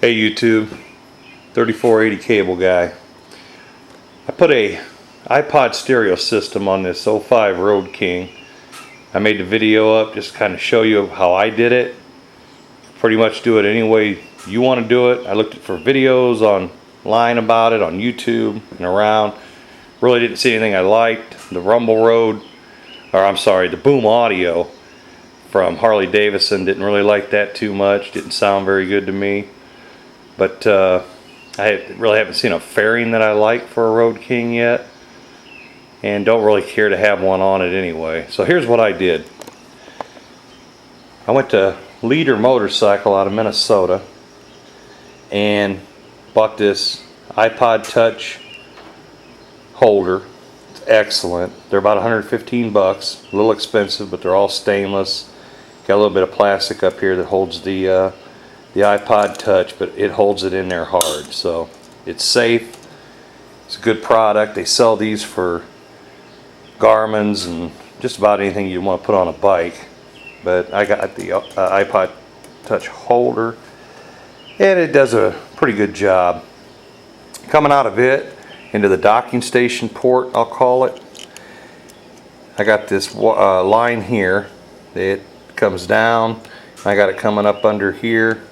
Hey YouTube, 3480 cable guy. I put a iPod stereo system on this 05 Road King. I made the video up just to kind of show you how I did it. Pretty much do it any way you want to do it. I looked for videos online about it on YouTube and around. Really didn't see anything I liked. The the Boom Audio from Harley Davidson, didn't really like that too much. Didn't sound very good to me. But I really haven't seen a fairing that I like for a Road King yet, and don't really care to have one on it anyway. So here's what I did. I went to Leader Motorcycle out of Minnesota and bought this iPod Touch holder. It's excellent. They're about 115 bucks, a little expensive, but they're all stainless. Got a little bit of plastic up here that holds the iPod Touch, but it holds it in there hard, so it's safe. It's a good product. They sell these for Garmin's and just about anything you want to put on a bike, but I got the iPod Touch holder and it does a pretty good job. Coming out of it into the docking station port, I'll call it, I got this line here. It comes down. I got it coming up under here,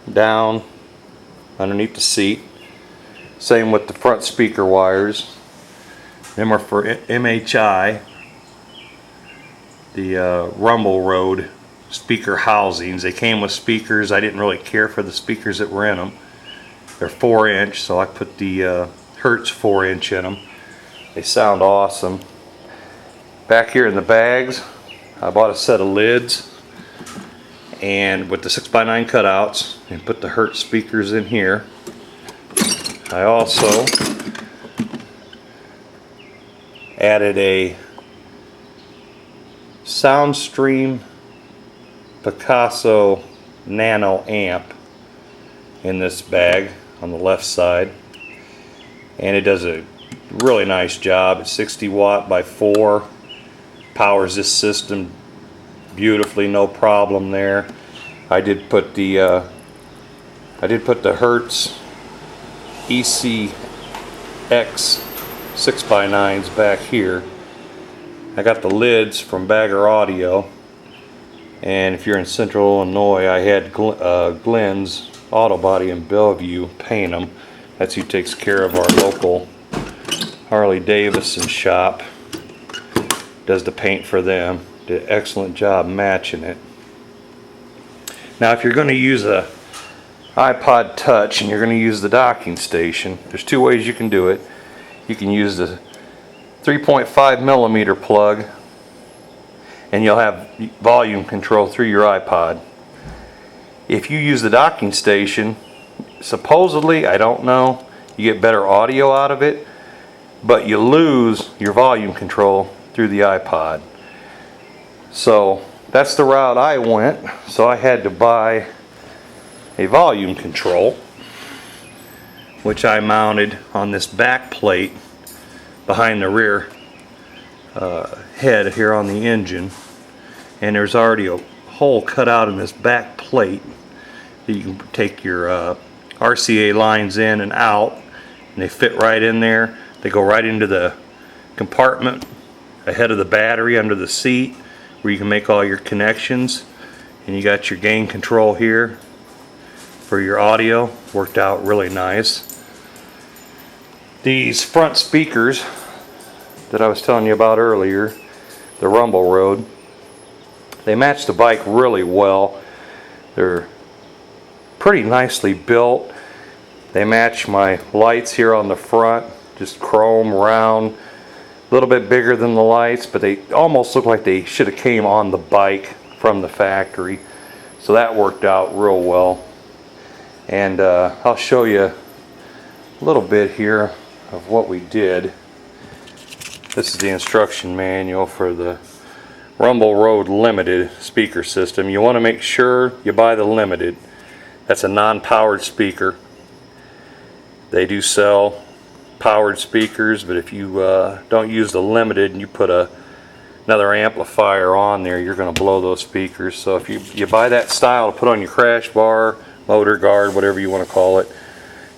down underneath the seat. Same with the front speaker wires. Them are for MHI, the Rumble Road speaker housings. They came with speakers. I didn't really care for the speakers that were in them. They're 4-inch, so I put the Hertz 4-inch in them. They sound awesome. Back here in the bags, I bought a set of lids, and with the 6x9 cutouts, and put the Hertz speakers in here. I also added a Soundstream Picasso Nano amp in this bag on the left side, and it does a really nice job. It's 60 watt by 4, powers this system beautifully, no problem there. I did put the Hertz ECX 6x9s back here. I got the lids from Bagger Audio, and if you're in Central Illinois, I had Glenn's Auto Body in Bellevue paint them. That's who takes care of our local Harley Davidson shop. Does the paint for them. Did an excellent job matching it. Now if you're going to use a iPod Touch and you're going to use the docking station, there's two ways you can do it. You can use the 3.5mm plug and you'll have volume control through your iPod. If you use the docking station, supposedly, I don't know, you get better audio out of it, but you lose your volume control through the iPod. So that's the route I went. So I had to buy a volume control, which I mounted on this back plate behind the rear head here on the engine, and there's already a hole cut out in this back plate that you can take your RCA lines in and out, and they fit right in there. They go right into the compartment ahead of the battery under the seat where you can make all your connections, and you got your gain control here for your audio. Worked out really nice. These front speakers that I was telling you about earlier, the Rumble Road, they match the bike really well. They're pretty nicely built. They match my lights here on the front, just chrome round, a little bit bigger than the lights, but they almost look like they should have came on the bike from the factory. So that worked out real well. And I'll show you a little bit here of what we did. This is the instruction manual for the Rumble Road Limited speaker system. You want to make sure you buy the Limited. That's a non-powered speaker. They do sell powered speakers, but if you don't use the Limited and you put another amplifier on there, you're going to blow those speakers. So if you buy that style to put on your crash bar motor guard, whatever you want to call it.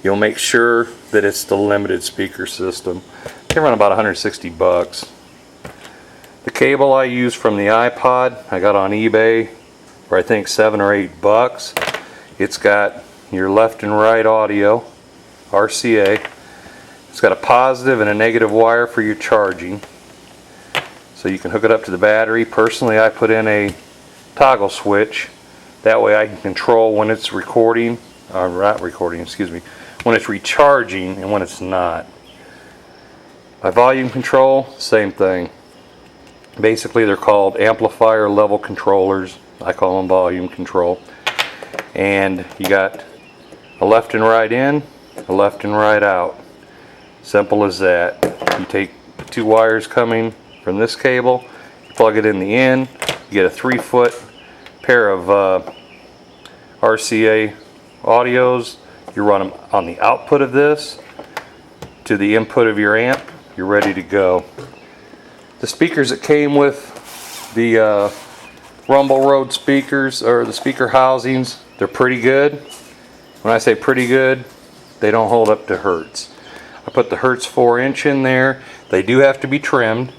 You'll make sure that it's the limited speaker system. They run about 160 bucks. The cable I use from the iPod, I got on eBay for I think 7 or 8 bucks. It's got your left and right audio, RCA. It's got a positive and a negative wire for your charging. So you can hook it up to the battery. Personally, I put in a toggle switch. That way I can control when it's recording, not recording, excuse me, when it's recharging and when it's not. My volume control, same thing. Basically they're called amplifier level controllers. I call them volume control. And you got a left and right in, a left and right out. Simple as that. You take the 2 wires coming from this cable, you plug it in the end, you get a 3-foot pair of RCA audios. You run them on the output of this to the input of your amp. You're ready to go. The speakers that came with the Rumble Road speakers, or the speaker housings, they're pretty good. When I say pretty good, they don't hold up to Hertz. I put the Hertz 4-inch in there. They do have to be trimmed.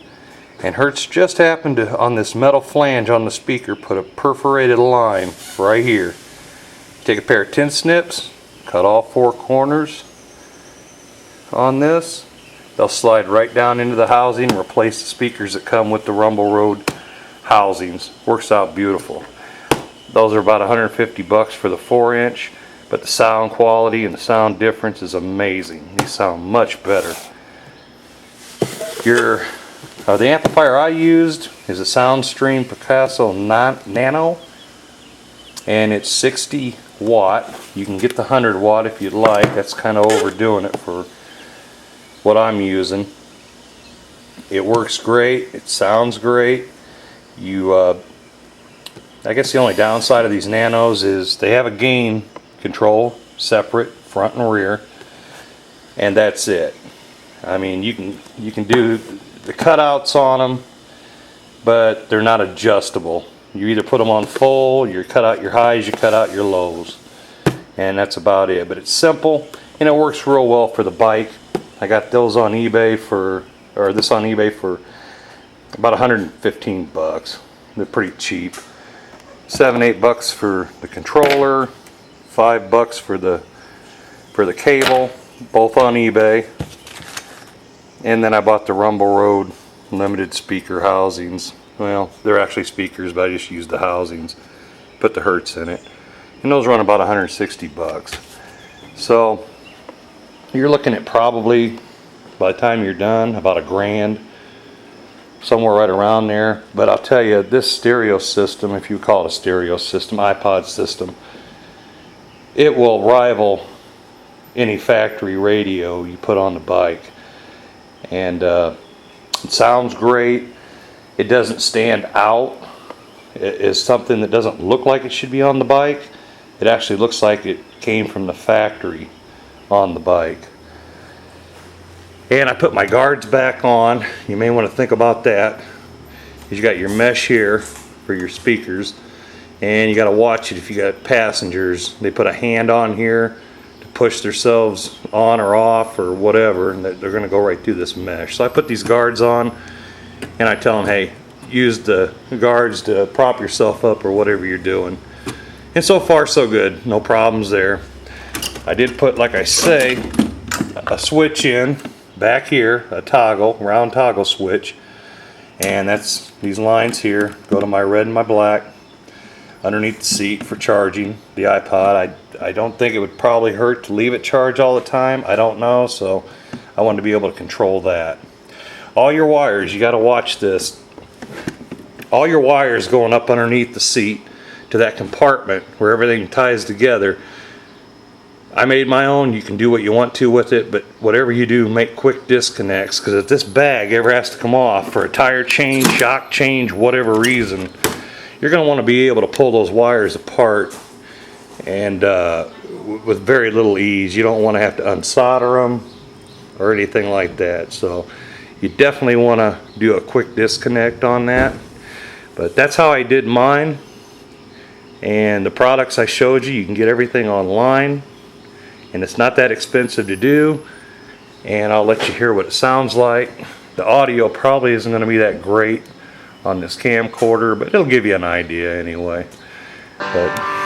And Hertz just happened to, on this metal flange on the speaker, put a perforated line right here. Take a pair of tin snips, cut all 4 corners on this. They'll slide right down into the housing, replace the speakers that come with the Rumble Road housings. Works out beautiful. Those are about 150 bucks for the 4-inch, but the sound quality and the sound difference is amazing. These sound much better. The amplifier I used is a Soundstream Picasso Nano, and it's 60 watt. You can get the 100 watt if you'd like. That's kind of overdoing it for what I'm using. It works great. It sounds great. I guess the only downside of these Nanos is they have a gain control separate, front and rear, and that's it. I mean, you can do the cutouts on them, but they're not adjustable. You either put them on full, you cut out your highs, you cut out your lows, and that's about it. But it's simple, and it works real well for the bike. I got those on eBay for, or this on eBay for about 115 bucks. They're pretty cheap. 7-8 bucks for the controller, 5 bucks for the cable, both on eBay. And then I bought the Rumble Road limited speaker housings. Well, they're actually speakers, but I just used the housings. Put the Hertz in it. And those run about 160 bucks. So you're looking at probably, by the time you're done, about $1,000. Somewhere right around there. But I'll tell you, this stereo system, if you call it a stereo system, iPod system, it will rival any factory radio you put on the bike. And it sounds great. It doesn't stand out. It is something that doesn't look like it should be on the bike. It actually looks like it came from the factory on the bike. And I put my guards back on. You may want to think about that. You got your mesh here for your speakers, and you got to watch it if you got passengers. They put a hand on here to push themselves on or off or whatever, and they're going to go right through this mesh. So I put these guards on, and I tell them, hey, use the guards to prop yourself up or whatever you're doing. And so far so good, no problems there. I did put, like I say, a switch in back here, a toggle, round toggle switch, and that's these lines here go to my red and my black underneath the seat for charging the iPod. I don't think it would probably hurt to leave it charged all the time. I don't know, so I wanted to be able to control that. All your wires, you got to watch this. All your wires going up underneath the seat to that compartment where everything ties together. I made my own. You can do what you want to with it, but whatever you do, make quick disconnects, because if this bag ever has to come off for a tire change, shock change, whatever reason, you're going to want to be able to pull those wires apart, and with very little ease. You don't want to have to unsolder them or anything like that. So you definitely want to do a quick disconnect on that. But that's how I did mine. And the products I showed you, you can get everything online, and it's not that expensive to do. And I'll let you hear what it sounds like. The audio probably isn't going to be that great on this camcorder, but it'll give you an idea anyway. But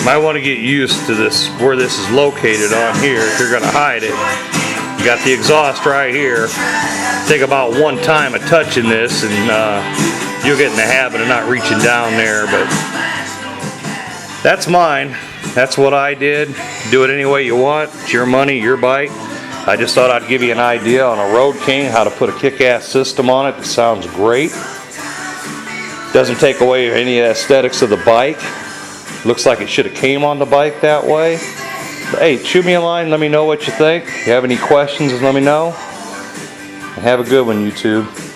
might want to get used to this, where this is located on here if you're going to hide it. You got the exhaust right here. Take about one time of touching this and you'll get in the habit of not reaching down there. But that's mine. That's what I did. Do it any way you want. It's your money, your bike. I just thought I'd give you an idea on a Road King how to put a kick-ass system on it that sounds great. Doesn't take away any aesthetics of the bike. Looks like it should have came on the bike that way. But hey, shoot me a line, let me know what you think. If you have any questions, let me know. And have a good one, YouTube.